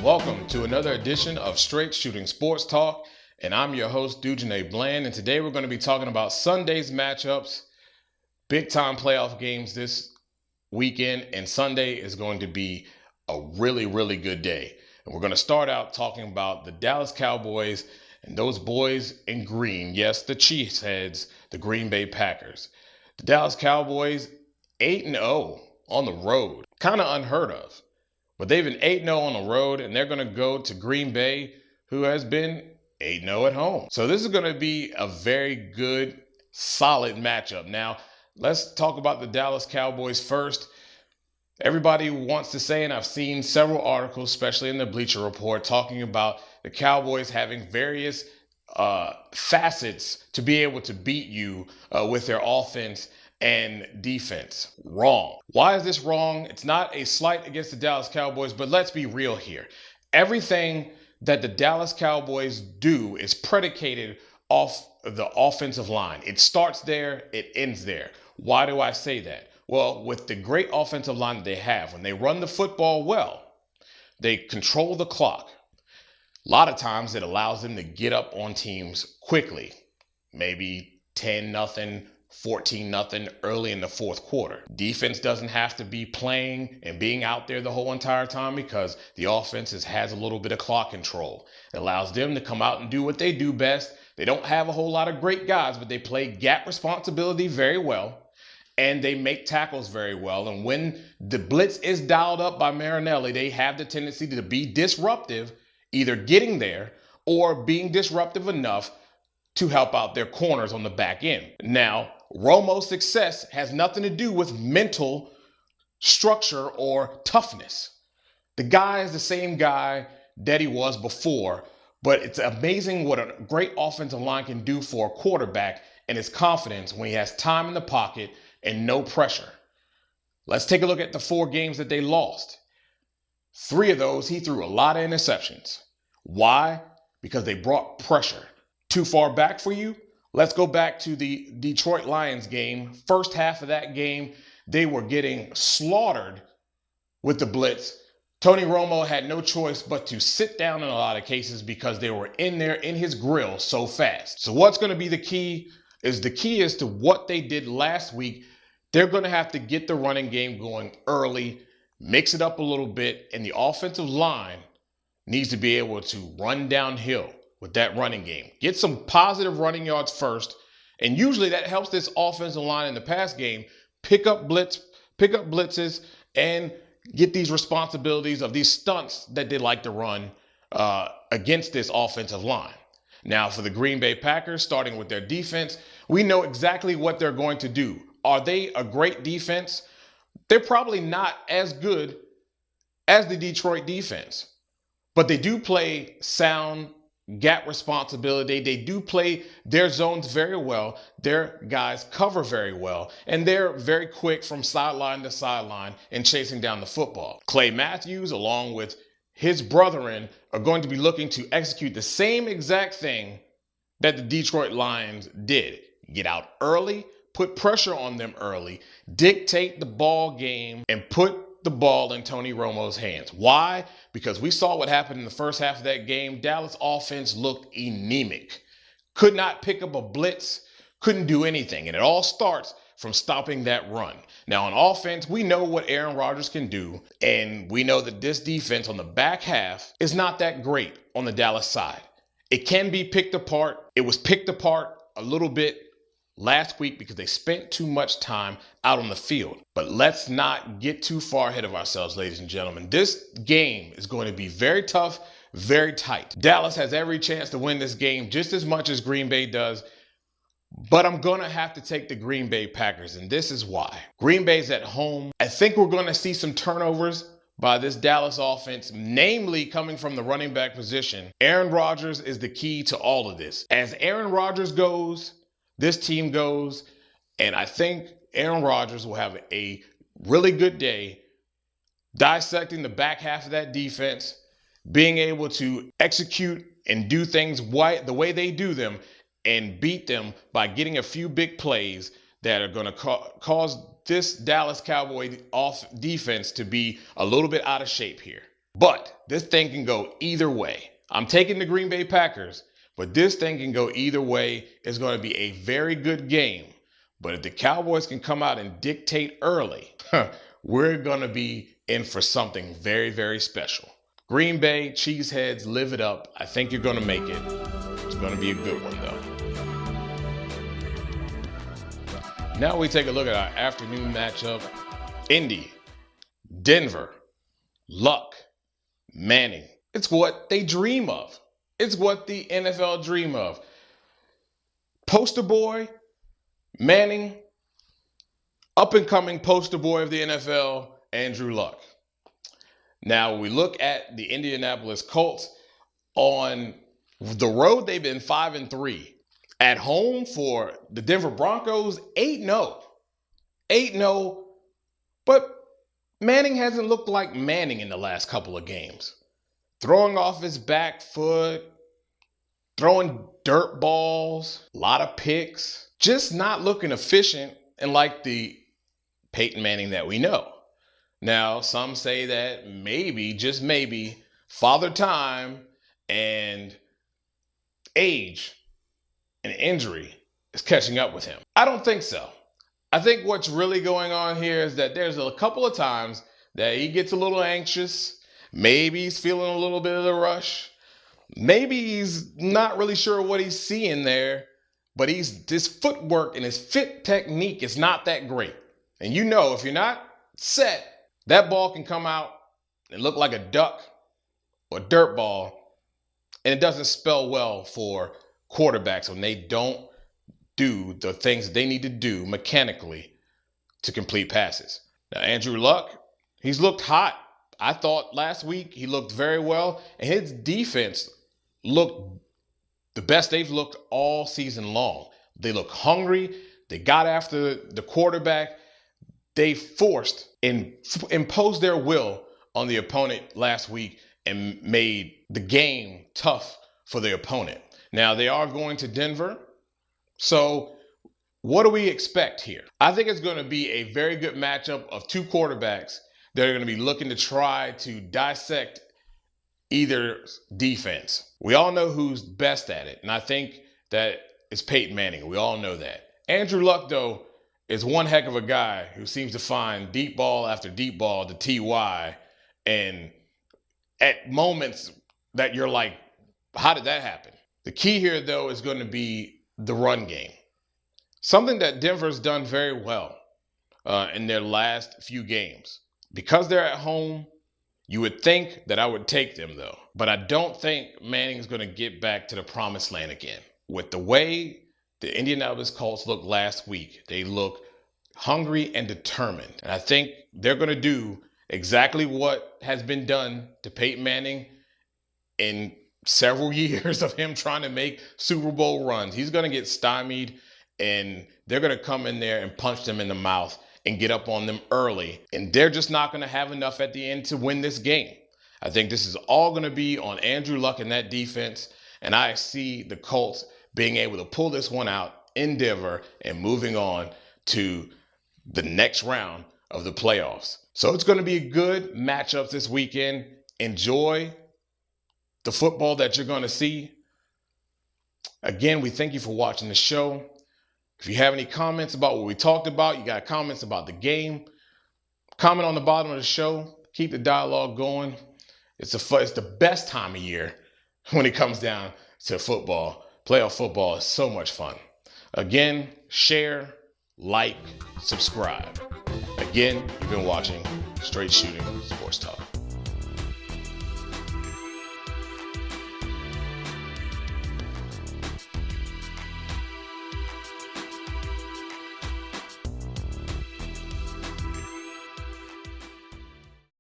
Welcome to another edition of Straight Shooting Sports Talk, and I'm your host, Dujane Bland, and today we're going to be talking about Sunday's matchups, big-time playoff games this weekend, and Sunday is going to be a really good day. And we're going to start out talking about the Dallas Cowboys and those boys in green. Yes, the Chiefs heads, the Green Bay Packers. The Dallas Cowboys 8-0 on the road, kind of unheard of. But they've been 8-0 on the road, and they're going to go to Green Bay, who has been 8-0 at home. So this is going to be a very good, solid matchup. Now, let's talk about the Dallas Cowboys first. Everybody wants to say, and I've seen several articles, especially in the Bleacher Report, talking about the Cowboys having various facets to be able to beat you with their offense and defense. Wrong. Why is this wrong? It's not a slight against the Dallas Cowboys, but let's be real here. Everything that the Dallas Cowboys do is predicated off the offensive line. It starts there, it ends there. Why do I say that? Well, with the great offensive line that they have, when they run the football well, they control the clock. A lot of times it allows them to get up on teams quickly, maybe 10-0, 14-0 early in the fourth quarter. Defense doesn't have to be playing and being out there the whole entire time because the offense has a little bit of clock control. It allows them to come out and do what they do best. They don't have a whole lot of great guys, but they play gap responsibility very well, and they make tackles very well. And when the blitz is dialed up by Marinelli, they have the tendency to be disruptive, either getting there or being disruptive enough to help out their corners on the back end. Now, Romo's success has nothing to do with mental structure or toughness. The guy is the same guy that he was before, but it's amazing what a great offensive line can do for a quarterback and his confidence when he has time in the pocket and no pressure. Let's take a look at the 4 games that they lost. 3 of those, he threw a lot of interceptions. Why? Because they brought pressure. Too far back for you? Let's go back to the Detroit Lions game. First half of that game, they were getting slaughtered with the blitz. Tony Romo had no choice but to sit down in a lot of cases because they were in there in his grill so fast. So what's going to be the key is to what they did last week. They're going to have to get the running game going early, mix it up a little bit, and the offensive line needs to be able to run downhill with that running game. Get some positive running yards first, and usually that helps this offensive line in the pass game pick up blitzes, and get these responsibilities of these stunts that they like to run against this offensive line. Now, for the Green Bay Packers, starting with their defense, we know exactly what they're going to do. Are they a great defense? They're probably not as good as the Detroit defense, but they do play sound gap responsibility. They do play their zones very well. Their guys cover very well, and they're very quick from sideline to sideline and chasing down the football. Clay Matthews, along with his brethren, are going to be looking to execute the same exact thing that the Detroit Lions did. Get out early, put pressure on them early, dictate the ball game, and put the ball in Tony Romo's hands. Why? Because we saw what happened in the first half of that game. Dallas offense looked anemic. Could not pick up a blitz, couldn't do anything. And it all starts from stopping that run. Now on offense, we know what Aaron Rodgers can do. And we know that this defense on the back half is not that great on the Dallas side. It can be picked apart. It was picked apart a little bit last week because they spent too much time out on the field. But let's not get too far ahead of ourselves, ladies and gentlemen. This game is going to be very tough, very tight. Dallas has every chance to win this game just as much as Green Bay does. But I'm going to have to take the Green Bay Packers, and this is why. Green Bay's at home. I think we're going to see some turnovers by this Dallas offense, namely coming from the running back position. Aaron Rodgers is the key to all of this. As Aaron Rodgers goes, this team goes, and I think Aaron Rodgers will have a really good day dissecting the back half of that defense, being able to execute and do things the way they do them, and beat them by getting a few big plays that are going to cause this Dallas Cowboy defense to be a little bit out of shape here. But this thing can go either way. I'm taking the Green Bay Packers, but this thing can go either way. It's going to be a very good game. But if the Cowboys can come out and dictate early, we're going to be in for something very, very special. Green Bay, Cheeseheads, live it up. I think you're going to make it. It's going to be a good one, though. Now we take a look at our afternoon matchup. Indy, Denver, Luck, Manning. It's what they dream of. It's what the NFL dream of. Poster boy, Manning, up-and-coming poster boy of the NFL, Andrew Luck. Now, we look at the Indianapolis Colts. On the road, they've been 5-3. At home for the Denver Broncos, 8-0. 8-0. But Manning hasn't looked like Manning in the last couple of games. Throwing off his back foot, throwing dirt balls, a lot of picks. Just not looking efficient and like the Peyton Manning that we know. Now, some say that maybe, just maybe, father time and age and injury is catching up with him. I don't think so. I think what's really going on here is that there's a couple of times that he gets a little anxious. Maybe he's feeling a little bit of the rush. Maybe he's not really sure what he's seeing there, but his footwork and his fit technique is not that great. And you know, if you're not set, that ball can come out and look like a duck or dirt ball, and it doesn't spell well for quarterbacks when they don't do the things that they need to do mechanically to complete passes. Now, Andrew Luck, he's looked hot. I thought last week he looked very well, and his defense looked the best they've looked all season long. They look hungry. They got after the quarterback. They forced and imposed their will on the opponent last week and made the game tough for the opponent. Now, they are going to Denver. So what do we expect here? I think it's going to be a very good matchup of two quarterbacks that are going to be looking to try to dissect either defense. We all know who's best at it, and I think that it's Peyton Manning. We all know that. Andrew Luck, though, is one heck of a guy who seems to find deep ball after deep ball to TY, and at moments that you're like, how did that happen? The key here, though, is going to be the run game. Something that Denver's done very well in their last few games. Because they're at home, you would think that I would take them, though. But I don't think Manning's going to get back to the promised land again. With the way the Indianapolis Colts looked last week, they look hungry and determined. And I think they're going to do exactly what has been done to Peyton Manning in several years of him trying to make Super Bowl runs. He's going to get stymied, and they're going to come in there and punch them in the mouth and get up on them early. And they're just not going to have enough at the end to win this game. I think this is all going to be on Andrew Luck and that defense. And I see the Colts being able to pull this one out in Denver and moving on to the next round of the playoffs. So it's going to be a good matchup this weekend. Enjoy the football that you're going to see. Again, we thank you for watching the show. If you have any comments about what we talked about, you got comments about the game, comment on the bottom of the show. Keep the dialogue going. It's the best time of year when it comes down to football. Playoff football is so much fun. Again, share, like, subscribe. Again, you've been watching Straight Shooting Sports Talk.